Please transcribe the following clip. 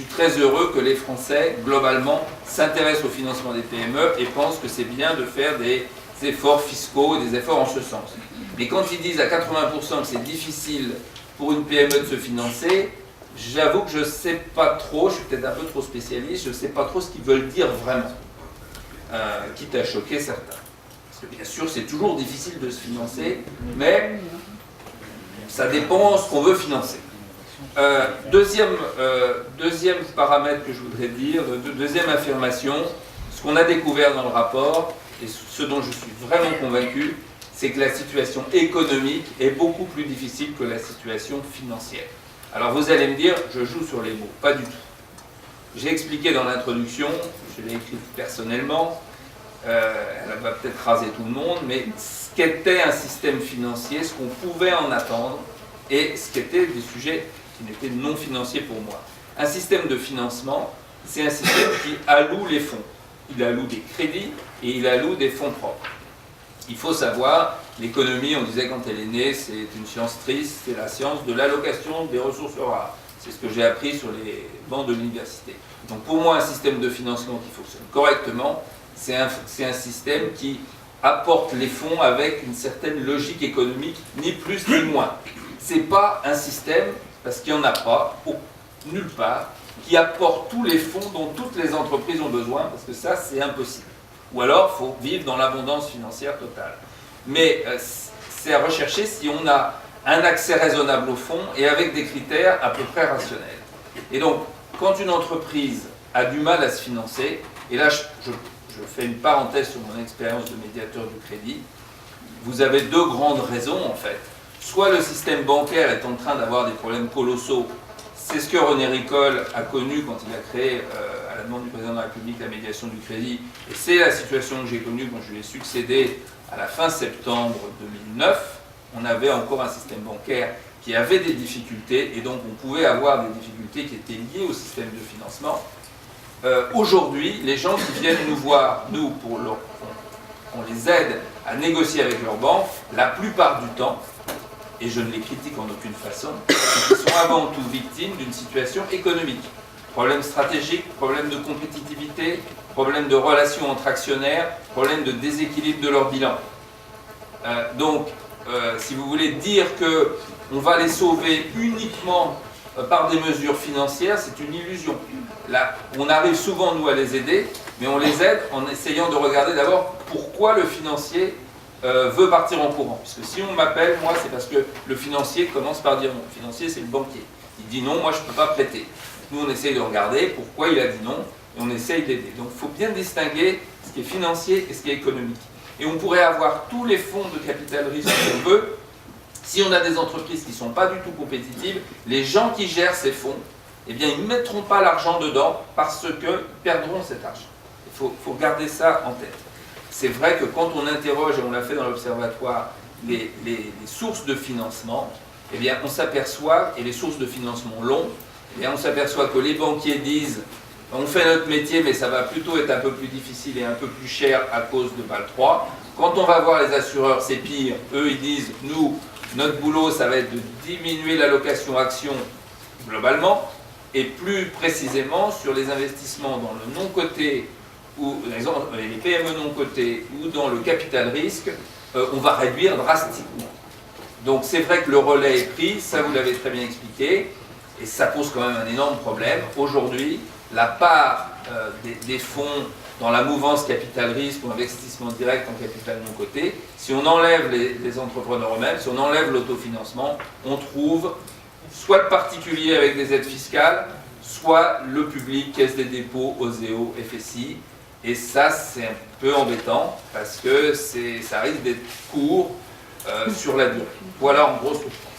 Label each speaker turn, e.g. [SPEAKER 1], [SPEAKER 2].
[SPEAKER 1] Je suis très heureux que les Français, globalement, s'intéressent au financement des PME et pensent que c'est bien de faire des efforts fiscaux, des efforts en ce sens. Mais quand ils disent à 80% que c'est difficile pour une PME de se financer, j'avoue que je ne sais pas trop, je suis peut-être un peu trop spécialiste, je ne sais pas trop ce qu'ils veulent dire vraiment, quitte à choquer certains. Parce que bien sûr, c'est toujours difficile de se financer, mais ça dépend de ce qu'on veut financer. Deuxième paramètre que je voudrais dire, deuxième affirmation, ce qu'on a découvert dans le rapport, et ce dont je suis vraiment convaincu, c'est que la situation économique est beaucoup plus difficile que la situation financière. Alors vous allez me dire, je joue sur les mots, pas du tout. J'ai expliqué dans l'introduction, je l'ai écrit personnellement, elle va peut-être raser tout le monde, mais ce qu'était un système financier, ce qu'on pouvait en attendre, et ce qu'étaient des sujets qui n'étaient non financiers pour moi. Un système de financement, c'est un système qui alloue les fonds. Il alloue des crédits et il alloue des fonds propres. Il faut savoir, l'économie, on disait quand elle est née, c'est une science triste, c'est la science de l'allocation des ressources rares. C'est ce que j'ai appris sur les bancs de l'université. Donc pour moi, un système de financement qui fonctionne correctement, c'est un système qui apporte les fonds avec une certaine logique économique, ni plus ni moins. Ce n'est pas un système, parce qu'il n'y en a pas, nulle part, qui apporte tous les fonds dont toutes les entreprises ont besoin, parce que ça, c'est impossible. Ou alors, il faut vivre dans l'abondance financière totale. Mais c'est à rechercher si on a un accès raisonnable aux fonds et avec des critères à peu près rationnels. Et donc, quand une entreprise a du mal à se financer, et là, je fais une parenthèse sur mon expérience de médiateur du crédit, vous avez deux grandes raisons, en fait. Soit le système bancaire est en train d'avoir des problèmes colossaux, c'est ce que René Ricol a connu quand il a créé, à la demande du président de la République, la médiation du crédit, et c'est la situation que j'ai connue quand je lui ai succédé à la fin septembre 2009. On avait encore un système bancaire qui avait des difficultés, et donc on pouvait avoir des difficultés qui étaient liées au système de financement. Aujourd'hui, les gens qui viennent nous voir, nous, on les aide à négocier avec leurs banques, la plupart du temps, et je ne les critique en aucune façon, ils sont avant tout victimes d'une situation économique. Problème stratégique, problème de compétitivité, problème de relations entre actionnaires, problème de déséquilibre de leur bilan. Donc, si vous voulez dire qu'on va les sauver uniquement par des mesures financières, c'est une illusion. Là, on arrive souvent, nous, à les aider, mais on les aide en essayant de regarder d'abord pourquoi le financier veut partir en courant. Puisque si on m'appelle, moi, c'est parce que le financier commence par dire non. Le financier, c'est le banquier. Il dit non, moi, je ne peux pas prêter. Nous, on essaye de regarder pourquoi il a dit non, et on essaye d'aider. Donc, il faut bien distinguer ce qui est financier et ce qui est économique. Et on pourrait avoir tous les fonds de capital risque qu'on veut. Si on a des entreprises qui ne sont pas du tout compétitives, les gens qui gèrent ces fonds, eh bien, ils ne mettront pas l'argent dedans parce qu'ils perdront cet argent. Il faut garder ça en tête. C'est vrai que quand on interroge, et on l'a fait dans l'Observatoire, les sources de financement, eh bien, on s'aperçoit, et les sources de financement longs, eh bien, on s'aperçoit que les banquiers disent on fait notre métier, mais ça va plutôt être un peu plus difficile et un peu plus cher à cause de BAL 3. Quand on va voir les assureurs, c'est pire. Eux, ils disent nous, notre boulot, ça va être de diminuer l'allocation action globalement, et plus précisément sur les investissements dans le non-coté, ou les PME non-cotées, ou dans le capital risque, on va réduire drastiquement. Donc c'est vrai que le relais est pris, ça vous l'avez très bien expliqué, et ça pose quand même un énorme problème. Aujourd'hui, la part des fonds dans la mouvance capital risque ou investissement direct en capital non coté, si on enlève les entrepreneurs eux-mêmes, si on enlève l'autofinancement, on trouve soit le particulier avec des aides fiscales, soit le public, Caisse des dépôts, OSEO, FSI. Et ça, c'est un peu embêtant parce que ça risque d'être court sur la durée. Voilà en gros ce que je crois.